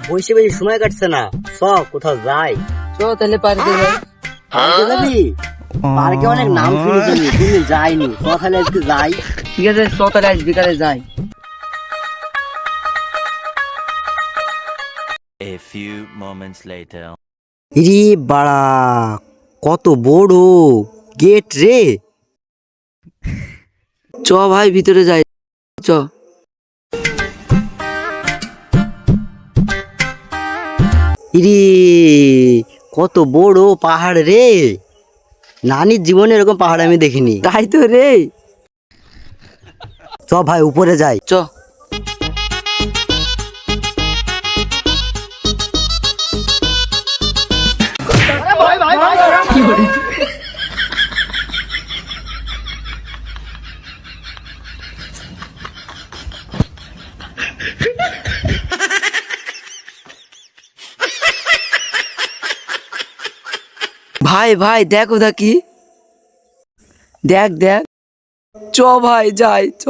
বসে বসে সময় কাটছে না, চ কোথাও যাই। চ তাহলে পার্কে যাই। পার্কে যাবি? পার্কে অনেক নাম শুনেছি আমি, কিন্তু যাইনি। চ তাহলে আজকে যাই। ঠিক আছে, চ তাহলে আজ বিকালে যাই। A few moments later. ইরি বাড়া, কত বড় গেট রে। চ ভাই ভিতরে যাই, চ। ইরি কত বড় পাহাড় রে, নানির জীবনে এরকম পাহাড় আমি দেখিনি। তাই তো রে। চ ভাই উপরে যাই। চ। ভাই ভাই দেখ ওটা কি, দেখ দেখ। চ ভাই যাই, চ।